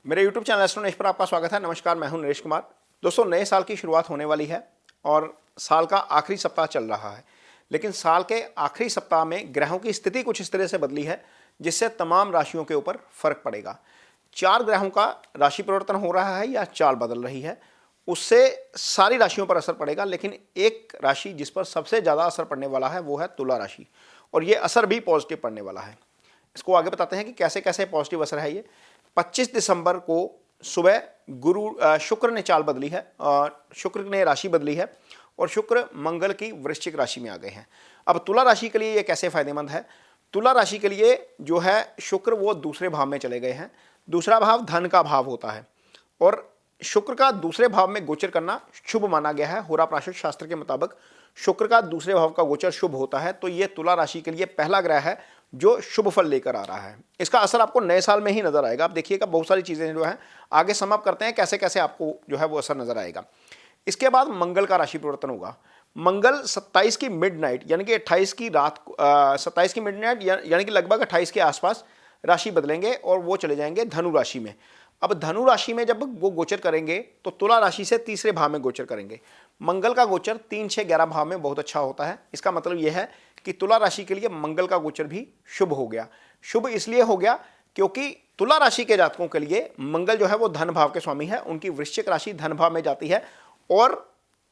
मेरे YouTube channel एस्ट्रोनॉश पर आपका स्वागत है। नमस्कार, मैं हूं नरेश कुमार। दोस्तों, नए साल की शुरुआत होने वाली है और साल का आखिरी सप्ताह चल रहा है। लेकिन साल के आखिरी सप्ताह में ग्रहों की स्थिति कुछ इस तरह से बदली है जिससे तमाम राशियों के ऊपर फर्क पड़ेगा। 4 ग्रहों का राशि परिवर्तन हो रहा है या चाल बदल रही है, उससे सारी राशियों पर असर पड़ेगा। लेकिन एक राशि जिस पर सबसे ज़्यादा असर पड़ने वाला है वो है तुला राशि, और ये असर भी पॉजिटिव पड़ने वाला है। इसको आगे बताते हैं कि कैसे कैसे पॉजिटिव असर है ये। 25 दिसंबर को सुबह शुक्र ने चाल बदली है और शुक्र ने राशि बदली है और शुक्र मंगल की वृश्चिक राशि में आ गए हैं। अब तुला राशि के लिए ये कैसे फायदेमंद है? तुला राशि के लिए जो है शुक्र वो दूसरे भाव में चले गए हैं। दूसरा भाव धन का भाव होता है और शुक्र का दूसरे भाव में गोचर करना शुभ माना गया है। होरा प्राशर शास्त्र के मुताबिक शुक्र का दूसरे भाव का गोचर शुभ होता है, तो ये तुला राशि के लिए पहला ग्रह है जो शुभ फल लेकर आ रहा है। इसका असर आपको नए साल में ही नजर आएगा। आप देखिएगा बहुत सारी चीजें जो है आगे समाप्त करते हैं कैसे कैसे आपको जो है वो असर नजर आएगा। इसके बाद मंगल का राशि परिवर्तन होगा। मंगल 27 की मिडनाइट यानी कि 28 की रात 27 की मिडनाइट यानी कि लगभग 28 के आसपास राशि बदलेंगे और वो चले जाएंगे धनु राशि में। अब धनु राशि में जब वो गोचर करेंगे तो तुला राशि से तीसरे भाव में गोचर करेंगे। मंगल का गोचर 3, 6, 11 भाव में बहुत अच्छा होता है। इसका मतलब यह है कि तुला राशि के लिए मंगल का गोचर भी शुभ हो गया। शुभ इसलिए हो गया क्योंकि तुला राशि के जातकों के लिए मंगल जो है वो धन भाव के स्वामी है। उनकी वृश्चिक राशि धन भाव में जाती है और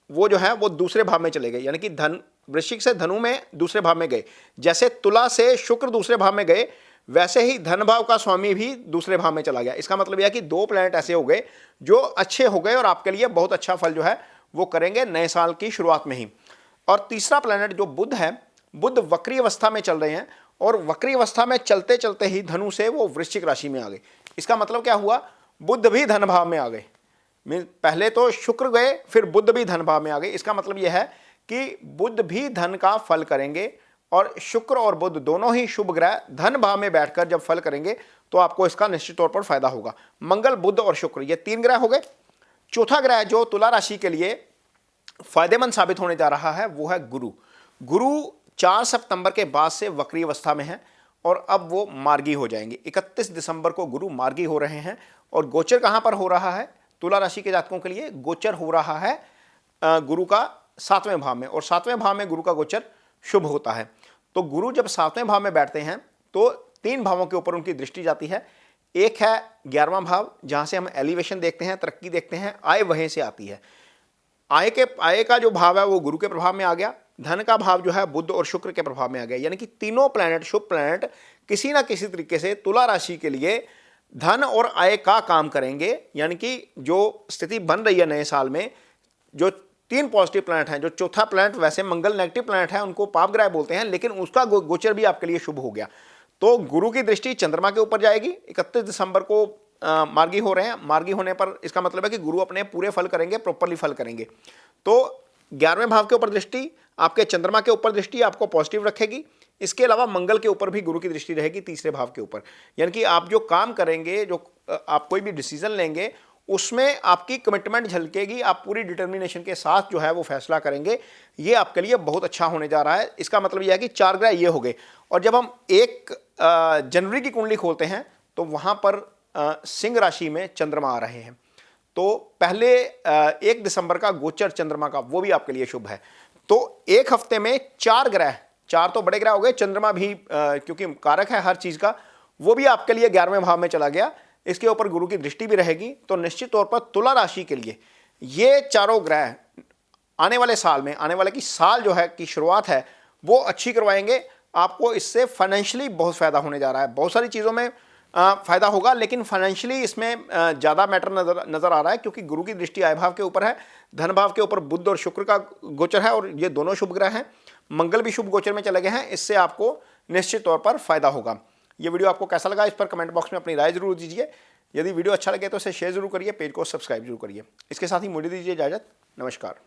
वो जो है वो दूसरे भाव में चले गए, यानी कि धन वृश्चिक से धनु में दूसरे भाव में गए। जैसे तुला से शुक्र दूसरे भाव में गए, वैसे ही धन भाव का स्वामी भी दूसरे भाव में चला गया। इसका मतलब यह है कि 2 प्लैनेट ऐसे हो गए जो अच्छे हो गए और आपके लिए बहुत अच्छा फल जो है वो करेंगे नए साल की शुरुआत में ही। और तीसरा प्लैनेट जो बुध है, बुध वक्री अवस्था में चल रहे हैं और वक्री अवस्था में चलते चलते ही धनु से वो वृश्चिक राशि में आ गए। इसका मतलब क्या हुआ? बुध भी धन भाव में आ गए। पहले तो शुक्र गए, फिर बुध भी धन भाव में आ गए। इसका मतलब यह है कि बुध भी धन का फल करेंगे और शुक्र और बुध दोनों ही शुभ ग्रह धन भाव में बैठकर जब फल करेंगे तो आपको इसका निश्चित तौर पर फायदा होगा। मंगल, बुध और शुक्र ये 3 ग्रह हो गए। चौथा ग्रह जो तुला राशि के लिए फायदेमंद साबित होने जा रहा है वो है गुरु। गुरु 4 सितंबर के बाद से वक्री अवस्था में है और अब वो मार्गी हो जाएंगे। 31 दिसंबर को गुरु मार्गी हो रहे हैं और गोचर कहां पर हो रहा है? तुला राशि के जातकों के लिए गोचर हो रहा है गुरु का 7वें भाव में, और 7वें भाव में गुरु का गोचर शुभ होता है। तो गुरु जब 7वें भाव में बैठते हैं तो 3 भावों के ऊपर उनकी दृष्टि जाती है। एक है 11वां भाव, जहां से हम एलिवेशन देखते हैं, तरक्की देखते हैं, आय वहीं से आती है। आय का जो भाव है वो गुरु के प्रभाव में आ गया। धन का भाव जो है बुध और शुक्र के प्रभाव में आ गया। यानी कि तीनों प्लैनेट, शुभ प्लैनेट किसी ना किसी तरीके से तुला राशि के लिए धन और आय का काम करेंगे। यानी कि जो स्थिति बन रही है नए साल में, जो 3 पॉजिटिव प्लैनेट हैं, जो चौथा प्लैनेट वैसे मंगल नेगेटिव प्लैनेट है, उनको पाप ग्रह बोलते हैं, लेकिन उसका गोचर भी आपके लिए शुभ हो गया। तो गुरु की दृष्टि चंद्रमा के ऊपर जाएगी। 31 दिसंबर को मार्गी हो रहे हैं। मार्गी होने पर इसका मतलब है कि गुरु अपने पूरे फल करेंगे, प्रॉपरली फल करेंगे। तो 11वें भाव के ऊपर दृष्टि, आपके चंद्रमा के ऊपर दृष्टि आपको पॉजिटिव रखेगी। इसके अलावा मंगल के ऊपर भी गुरु की दृष्टि रहेगी, तीसरे भाव के ऊपर। यानी कि आप जो काम करेंगे, जो आप कोई भी डिसीजन लेंगे, उसमें आपकी कमिटमेंट झलकेगी। आप पूरी डिटर्मिनेशन के साथ जो है वो फैसला करेंगे। ये आपके लिए बहुत अच्छा होने जा रहा है। इसका मतलब यह है कि 4 ग्रह ये हो गए। और जब हम 1 जनवरी की कुंडली खोलते हैं तो वहां पर सिंह राशि में चंद्रमा आ रहे हैं। तो पहले 1 दिसंबर का गोचर चंद्रमा का वो भी आपके लिए शुभ है। तो एक हफ्ते में 4 ग्रह, 4 तो बड़े ग्रह हो गए, चंद्रमा भी क्योंकि कारक है हर चीज का, वो भी आपके लिए 11वें भाव में चला गया। इसके ऊपर गुरु की दृष्टि भी रहेगी। तो निश्चित तौर पर तुला राशि के लिए ये चारों ग्रह आने वाले साल में, आने वाले की साल जो है की शुरुआत है वो अच्छी करवाएंगे। आपको इससे फाइनेंशियली बहुत फायदा होने जा रहा है। बहुत सारी चीजों में फायदा होगा, लेकिन फाइनेंशियली इसमें ज्यादा मैटर नजर आ रहा है क्योंकि गुरु की दृष्टि आय भाव के ऊपर है, धन भाव के ऊपर बुध और शुक्र का गोचर है और ये दोनों शुभ ग्रह हैं। मंगल भी शुभ गोचर में चले गए हैं। इससे आपको निश्चित तौर पर फायदा होगा। ये वीडियो आपको कैसा लगा इस पर कमेंट बॉक्स में अपनी राय जरूर दीजिए। यदि वीडियो अच्छा लगे तो इसे शेयर जरूर करिए, पेज को सब्सक्राइब जरूर करिए। इसके साथ ही मुझे दीजिए इजाजत। नमस्कार।